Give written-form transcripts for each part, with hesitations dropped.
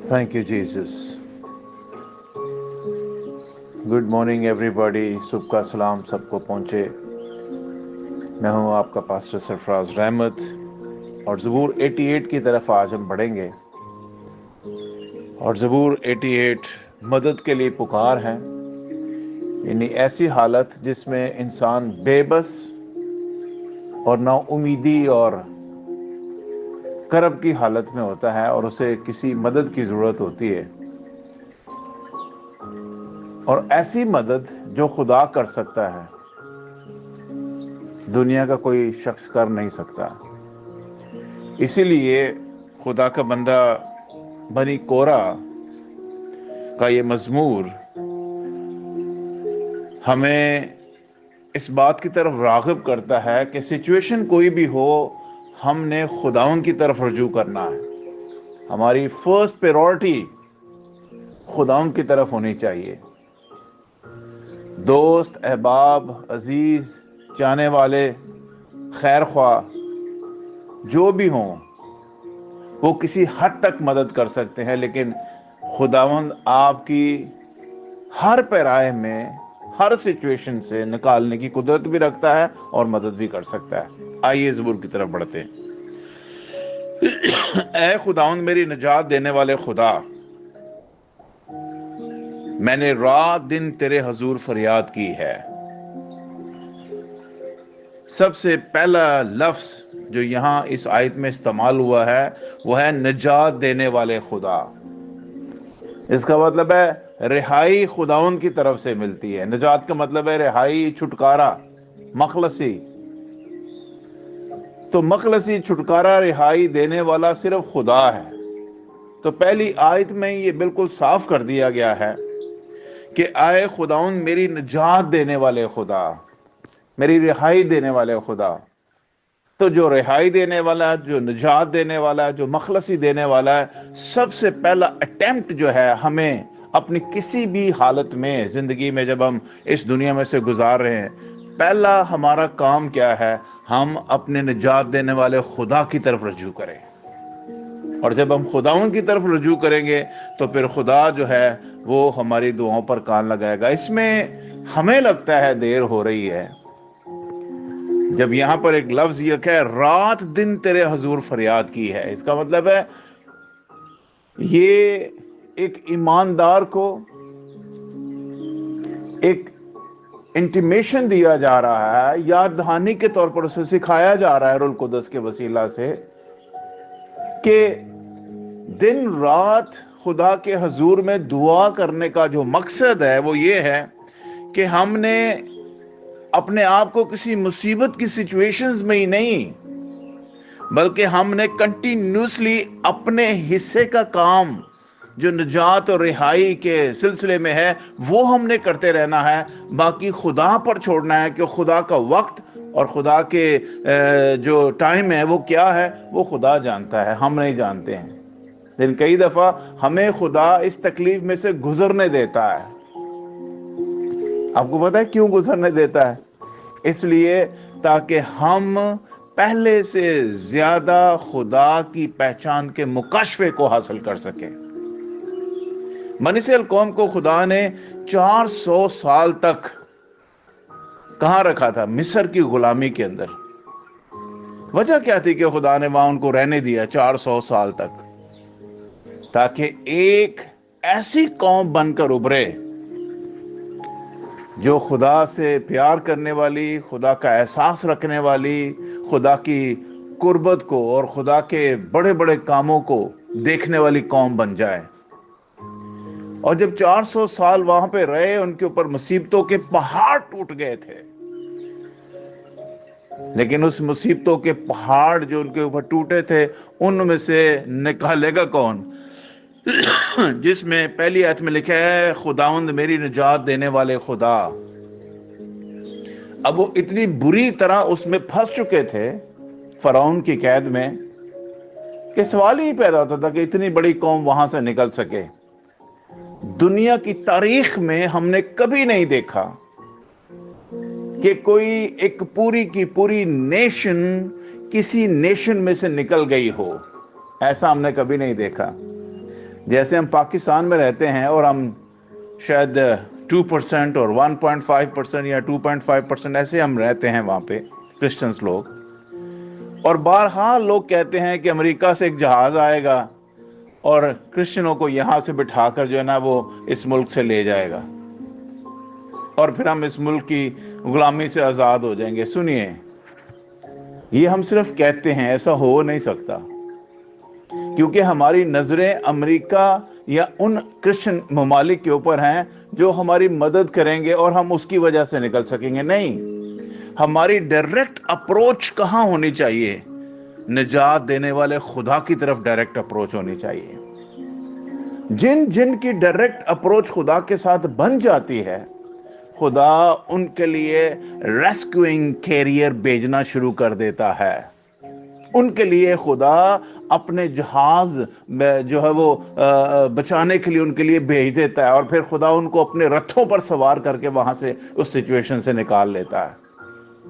Thank you, Jesus. Good morning, everybody. सुबह का सलाम सबको पहुँचे। मैं हूँ आपका पास्टर सरफराज रहमत और ज़बूर 88 की तरफ आज हम बढ़ेंगे। और ज़बूर 88 मदद के लिए पुकार है, यानी ऐसी हालत जिसमें इंसान बेबस और ना उम्मीदी और करब की हालत में होता है और उसे किसी मदद की ज़रूरत होती है, और ऐसी मदद जो खुदा कर सकता है दुनिया का कोई शख्स कर नहीं सकता। इसीलिए खुदा का बंदा बनी कोरा का ये मजमूर हमें इस बात की तरफ राग़िब करता है कि सिचुएशन कोई भी हो, हमने खुदाउन की तरफ रजू करना है। हमारी फर्स्ट प्रायोरिटी खुदाउन की तरफ होनी चाहिए। दोस्त, अहबाब, अजीज, चाहने वाले, खैर ख्वाह जो भी हों, वो किसी हद तक मदद कर सकते हैं, लेकिन खुदावंद आपकी हर पैराए में हर सिचुएशन से निकालने की कुदरत भी रखता है और मदद भी कर सकता है। आइए ज़बूर की तरफ बढ़ते हैं। ऐ खुदावंद मेरी निजात देने वाले खुदा, मैंने रात दिन तेरे हजूर फरियाद की है। सबसे पहला लफ्ज जो यहां इस आयत में इस्तेमाल हुआ है वो है निजात देने वाले खुदा। इसका मतलब है रिहाई खुदाउन की तरफ से मिलती है। निजात का मतलब है रिहाई, छुटकारा, मखलसी। तो मखलसी, छुटकारा, रिहाई देने वाला सिर्फ खुदा है। तो पहली आयत में ये बिल्कुल साफ कर दिया गया है कि आए खुदाउन मेरी निजात देने वाले खुदा, मेरी रिहाई देने वाले खुदा। तो जो रिहाई देने वाला है, जो निजात देने वाला है, जो मखलसी देने वाला है, सबसे पहला अटेम्प्ट जो है हमें अपनी किसी भी हालत में जिंदगी में जब हम इस दुनिया में से गुजार रहे हैं, पहला हमारा काम क्या है? हम अपने निजात देने वाले खुदा की तरफ रजू करें। और जब हम खुदाउन की तरफ रजू करेंगे तो फिर खुदा जो है वो हमारी दुआओं पर कान लगाएगा। इसमें हमें लगता है देर हो रही है, जब यहां पर एक लफ्ज ये है रात दिन तेरे हजूर फरियाद की है। इसका मतलब है ये एक ईमानदार को एक इंटीमेशन दिया जा रहा है, याद दहानी के तौर पर उसे सिखाया जा रहा है रूह कुदस के वसीला से कि दिन रात खुदा के हजूर में दुआ करने का जो मकसद है वो ये है कि हमने अपने आप को किसी मुसीबत की सिचुएशंस में ही नहीं, बल्कि हमने कंटिन्यूसली अपने हिस्से का काम जो निजात और रिहाई के सिलसिले में है वो हमने करते रहना है। बाकी खुदा पर छोड़ना है कि खुदा का वक्त और खुदा के जो टाइम है वो क्या है, वो खुदा जानता है, हम नहीं जानते हैं। लेकिन कई दफा हमें खुदा इस तकलीफ में से गुजरने देता है। आपको पता है क्यों गुजरने देता है? इसलिए ताकि हम पहले से ज्यादा खुदा की पहचान के मुकाशफे को हासिल कर सके। बनी इस्राएल कौम को खुदा ने 400 साल तक कहां रखा था? मिस्र की गुलामी के अंदर। वजह क्या थी कि खुदा ने वहां उनको रहने दिया 400 साल तक? ताकि एक ऐसी कौम बनकर उभरे जो खुदा से प्यार करने वाली, खुदा का एहसास रखने वाली, खुदा की कुर्बत को और खुदा के बड़े बड़े कामों को देखने वाली कौम बन जाए। और जब 400 साल वहां पे रहे, उनके ऊपर मुसीबतों के पहाड़ टूट गए थे, लेकिन उस मुसीबतों के पहाड़ जो उनके ऊपर टूटे थे उनमें से निकालेगा कौन? जिसमें पहली आयत में लिखा है खुदावंद मेरी निजात देने वाले खुदा। अब वो इतनी बुरी तरह उसमें फंस चुके थे फरौन की कैद में कि सवाल ही नहीं पैदा होता था कि इतनी बड़ी कौम वहां से निकल सके। दुनिया की तारीख में हमने कभी नहीं देखा कि कोई एक पूरी की पूरी नेशन किसी नेशन में से निकल गई हो। ऐसा हमने कभी नहीं देखा। जैसे हम पाकिस्तान में रहते हैं और हम शायद 2% और 1.5% या 2.5% ऐसे हम रहते हैं वहाँ पे क्रिश्चियंस लोग, और बारहा लोग कहते हैं कि अमेरिका से एक जहाज़ आएगा और क्रिश्चियनों को यहाँ से बिठाकर जो है ना वो इस मुल्क से ले जाएगा और फिर हम इस मुल्क की गुलामी से आज़ाद हो जाएंगे। सुनिए, ये हम सिर्फ कहते हैं, ऐसा हो नहीं सकता, क्योंकि हमारी नज़रें अमेरिका या उन क्रिश्चियन ममालिक के ऊपर हैं जो हमारी मदद करेंगे और हम उसकी वजह से निकल सकेंगे। नहीं, हमारी डायरेक्ट अप्रोच कहाँ होनी चाहिए? निजात देने वाले खुदा की तरफ डायरेक्ट अप्रोच होनी चाहिए। जिन जिन की डायरेक्ट अप्रोच खुदा के साथ बन जाती है, खुदा उनके लिए रेस्क्यूइंग कैरियर भेजना शुरू कर देता है। उनके लिए खुदा अपने जहाज में जो है वो बचाने के लिए उनके लिए भेज देता है और फिर खुदा उनको अपने रथों पर सवार करके वहां से उस सिचुएशन से निकाल लेता है।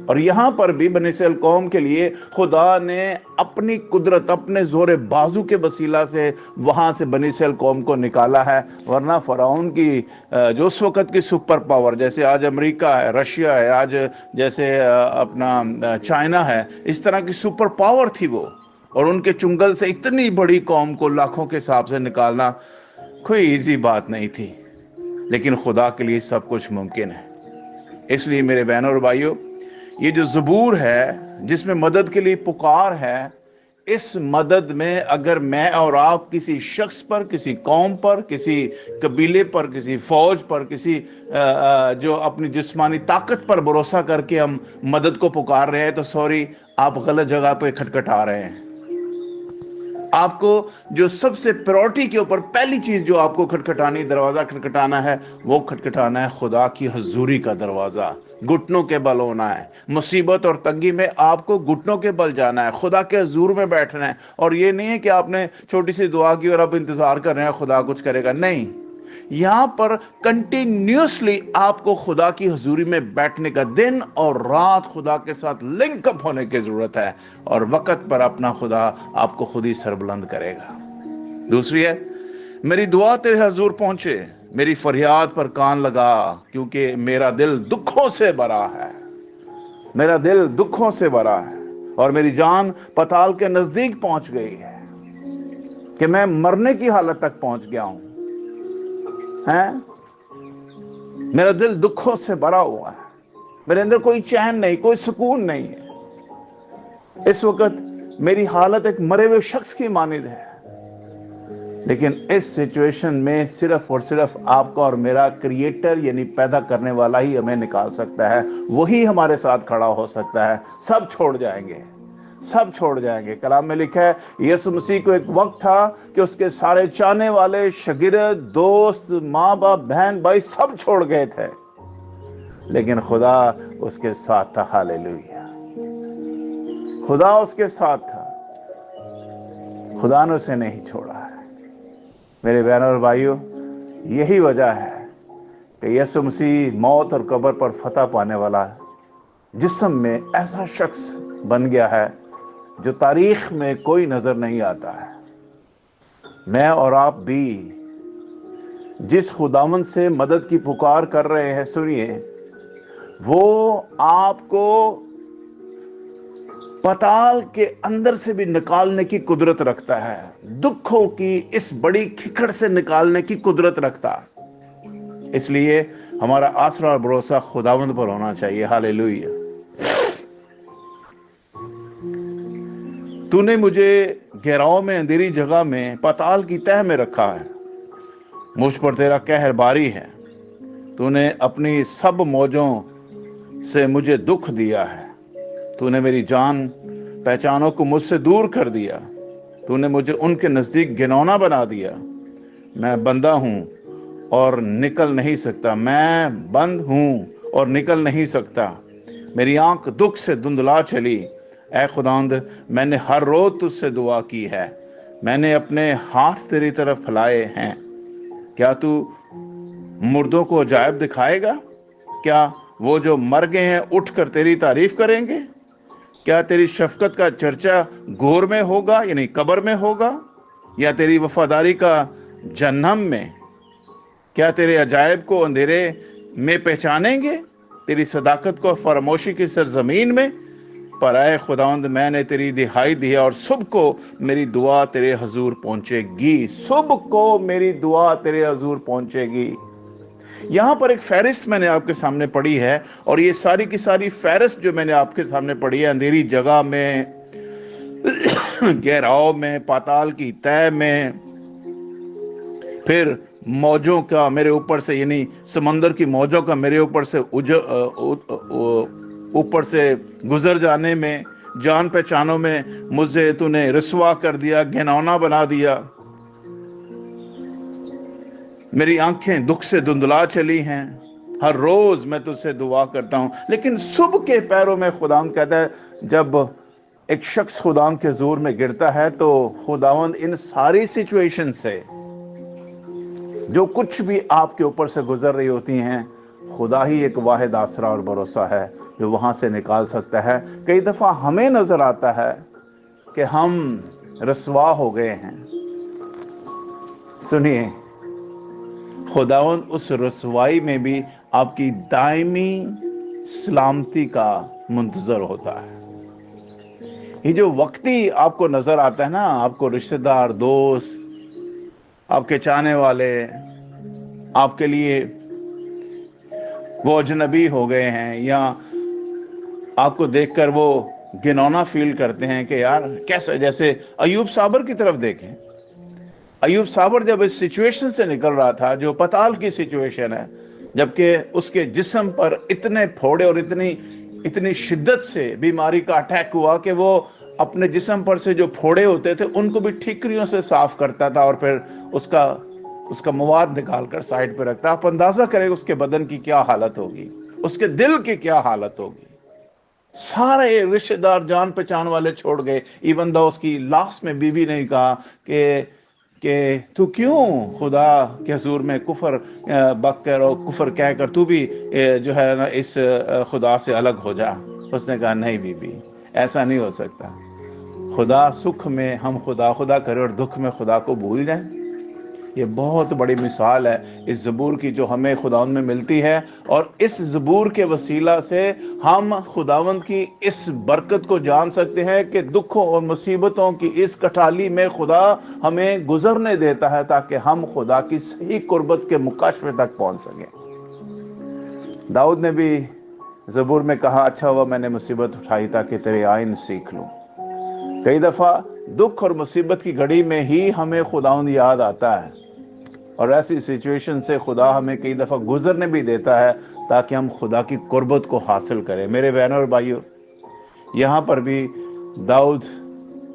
और यहां पर भी बनी इस्राएल कौम के लिए खुदा ने अपनी कुदरत, अपने जोरे बाजू के वसीला से वहां से बनी इस्राएल कौम को निकाला है। वरना फराउन की जो उस वक्त की सुपर पावर, जैसे आज अमेरिका है, रशिया है, आज जैसे अपना चाइना है, इस तरह की सुपर पावर थी वो, और उनके चुंगल से इतनी बड़ी कौम को लाखों के हिसाब से निकालना कोई इजी बात नहीं थी, लेकिन खुदा के लिए सब कुछ मुमकिन है। इसलिए मेरे बहनों और भाइयों, ये जो ज़बूर है जिसमें मदद के लिए पुकार है, इस मदद में अगर मैं और आप किसी शख्स पर, किसी कौम पर, किसी कबीले पर, किसी फौज पर, किसी जो अपनी जिस्मानी ताकत पर भरोसा करके हम मदद को पुकार रहे हैं, तो सॉरी, आप गलत जगह पे खटखटा रहे हैं। आपको जो सबसे प्रायोरिटी के ऊपर पहली चीज जो आपको खटखटानी, दरवाजा खटखटाना है, वो खटखटाना है खुदा की हजूरी का दरवाजा। घुटनों के बल होना है। मुसीबत और तंगी में आपको घुटनों के बल जाना है, खुदा के हजूर में बैठना है। और ये नहीं है कि आपने छोटी सी दुआ की और अब इंतजार कर रहे हैं खुदा कुछ करेगा। नहीं, यहां पर कंटिन्यूसली आपको खुदा की हजूरी में बैठने का, दिन और रात खुदा के साथ लिंकअप होने की जरूरत है, और वक्त पर अपना खुदा आपको खुद ही सरबुलंद करेगा। दूसरी है, मेरी दुआ तेरे हजूर पहुंचे, मेरी फरियाद पर कान लगा, क्योंकि मेरा दिल दुखों से भरा है। मेरा दिल दुखों से भरा है और मेरी जान पताल के नजदीक पहुंच गई है, कि मैं मरने की हालत तक पहुंच गया हूं। मेरा दिल दुखों से भरा हुआ है, मेरे अंदर कोई चैन नहीं, कोई सुकून नहीं है। इस वक्त मेरी हालत एक मरे हुए शख्स की मानिंद है। लेकिन इस सिचुएशन में सिर्फ और सिर्फ आपका और मेरा क्रिएटर यानी पैदा करने वाला ही हमें निकाल सकता है। वही हमारे साथ खड़ा हो सकता है। सब छोड़ जाएंगे, सब छोड़ जाएंगे। कलाम में लिखा है, यीशु मसीह को एक वक्त था कि उसके सारे चाहने वाले, शागिर्द, दोस्त, माँ बाप, बहन भाई सब छोड़ गए थे, लेकिन खुदा उसके साथ था। हालेलुया, खुदा उसके साथ था। खुदा ने उसे नहीं छोड़ा है। मेरे बहनों और भाइयों, यही वजह है कि यीशु मसीह मौत और कब्र पर फतह पाने वाला जिस्म में ऐसा शख्स बन गया है जो तारीख में कोई नजर नहीं आता है। मैं और आप भी जिस खुदावंद से मदद की पुकार कर रहे हैं, सुनिए, वो आपको पताल के अंदर से भी निकालने की कुदरत रखता है। दुखों की इस बड़ी खिकड़ से निकालने की कुदरत रखता है। इसलिए हमारा आसरा और भरोसा खुदावंद पर होना चाहिए। हालेलुया। तूने मुझे गहराओं में, अंधेरी जगह में, पताल की तह में रखा है। मुझ पर तेरा कहर बारी है। तूने अपनी सब मौजों से मुझे दुख दिया है। तूने मेरी जान पहचानों को मुझसे दूर कर दिया। तूने मुझे उनके नजदीक घिनौना बना दिया। मैं बंदा हूं और निकल नहीं सकता। मैं बंद हूं और निकल नहीं सकता। मेरी आंख दुख से धुंधला चली। ऐ खुदावंद, मैंने हर रोज तुझसे दुआ की है। मैंने अपने हाथ तेरी तरफ फैलाए हैं। क्या तू मुर्दों को अजायब दिखाएगा? क्या वो जो मर गए हैं उठकर तेरी तारीफ करेंगे? क्या तेरी शफकत का चर्चा गोर में होगा, यानी कब्र में होगा, या तेरी वफादारी का जहन्नम में, क्या तेरे अजायब को अंधेरे में पहचानेंगे, तेरी सदाकत को फरामोशी की सरजमीन में। पर आए खुदावंद, मैंने तेरी दिहाई दी है और सुबह को मेरी दुआ तेरे हजूर पहुंचेगी, सुबह को मेरी दुआ तेरे हजूर पहुंचेगी। यहां पर एक फहरिस्त मैंने आपके सामने पढ़ी है, और ये सारी की सारी फहरिस्त जो मैंने आपके सामने पढ़ी है, अंधेरी जगह में, गहराव में, पाताल की तह में, फिर मौजों का मेरे ऊपर से, यानी समंदर की मौजों का मेरे ऊपर से ऊपर से गुजर जाने में, जान पहचानों में मुझे तूने रसवा कर दिया, घिनौना बना दिया। मेरी आंखें दुख से धुंधला चली हैं, हर रोज मैं तुझसे दुआ करता हूं। लेकिन सुबह के पैरों में खुदावंद कहता है, जब एक शख्स खुदावंद के जोर में गिरता है तो खुदावंद इन सारी सिचुएशन से, जो कुछ भी आपके ऊपर से गुजर रही होती हैं, खुदा ही एक वाहिद आसरा और भरोसा है जो वहां से निकाल सकता है। कई दफा हमें नजर आता है कि हम रसवा हो गए हैं, सुनिए, खुदावंद उस रसवाई में भी आपकी दायमी सलामती का मुंतजर होता है। ये जो वक्ती आपको नजर आता है ना, आपको रिश्तेदार, दोस्त, आपके चाहने वाले आपके लिए वो अजनबी हो गए हैं, या आपको देखकर वो घिनौना फील करते हैं कि यार कैसे, जैसे अयूब साबर की तरफ देखें। अयूब साबर जब इस सिचुएशन से निकल रहा था, जो पताल की सिचुएशन है, जबकि उसके जिस्म पर इतने फोड़े और इतनी शिद्दत से बीमारी का अटैक हुआ कि वो अपने जिस्म पर से जो फोड़े होते थे उनको भी ठीकरियों से साफ करता था और फिर उसका मवाद निकाल कर साइड पर रखता। आप अंदाजा करें उसके बदन की क्या हालत होगी, उसके दिल की क्या हालत होगी। सारे रिश्तेदार, जान पहचान वाले छोड़ गए। इवन दो उसकी लास्ट में बीवी ने कहा कि तू क्यों खुदा के हुजूर में कुफर बककर और कुफर कहकर तू भी जो है ना इस खुदा से अलग हो जा। उसने कहा नहीं बीबी, ऐसा नहीं हो सकता। खुदा सुख में हम खुदा करें और दुख में खुदा को भूल जाएं। ये बहुत बड़ी मिसाल है इस ज़बूर की जो हमें खुदावंद में मिलती है, और इस ज़बूर के वसीला से हम खुदावंद की इस बरकत को जान सकते हैं कि दुखों और मुसीबतों की इस कठाली में खुदा हमें गुजरने देता है ताकि हम खुदा की सही कुर्बत के मुकाशफे तक पहुंच सकें। दाऊद ने भी ज़बूर में कहा, अच्छा हुआ मैंने मुसीबत उठाई ताकि तेरे आइन सीख लूं। कई दफ़ा दुख और मुसीबत की घड़ी में ही हमें खुदावंद याद आता है, और ऐसी सिचुएशन से खुदा हमें कई दफ़ा गुजरने भी देता है ताकि हम खुदा की कुर्बत को हासिल करें। मेरे बहनों और भाइयों, यहाँ पर भी दाऊद,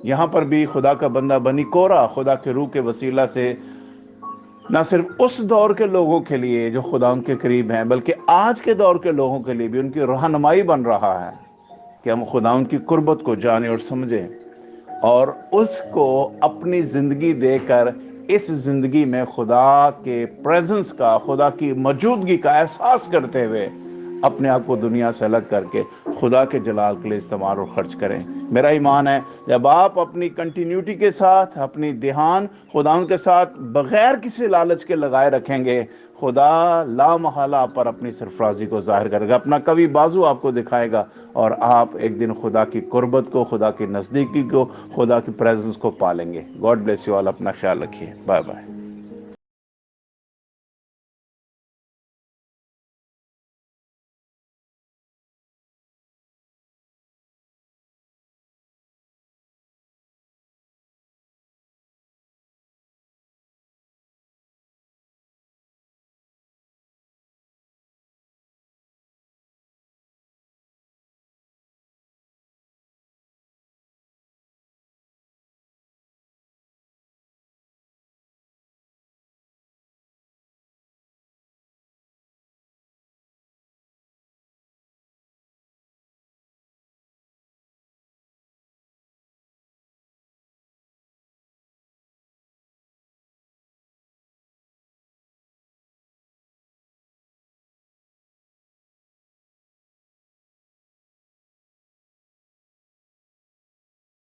यहाँ पर भी खुदा का बंदा बनी कोरा खुदा के रूह के वसीला से न सिर्फ उस दौर के लोगों के लिए जो खुदा उनके करीब हैं, बल्कि आज के दौर के लोगों के लिए भी उनकी रहनुमाई बन रहा है कि हम खुदा उनकी कुर्बत को जानें और समझें, और उसको अपनी ज़िंदगी देकर इस ज़िंदगी में खुदा के प्रेजेंस का, खुदा की मौजूदगी का एहसास करते हुए अपने आप को दुनिया से अलग करके खुदा के जलाल के लिए इस्तेमाल और खर्च करें। मेरा ईमान है जब आप अपनी कंटिन्यूटी के साथ, अपनी ध्यान खुदा के साथ बगैर किसी लालच के लगाए रखेंगे, खुदा लामहला आप पर अपनी सरफराजी को जाहिर करेगा, अपना कभी बाजू आपको दिखाएगा, और आप एक दिन खुदा की कुर्बत को, खुदा की नज़दीकी को, खुदा की प्रेजेंस को पालेंगे। God bless you all. अपना ख्याल रखिए। Bye bye.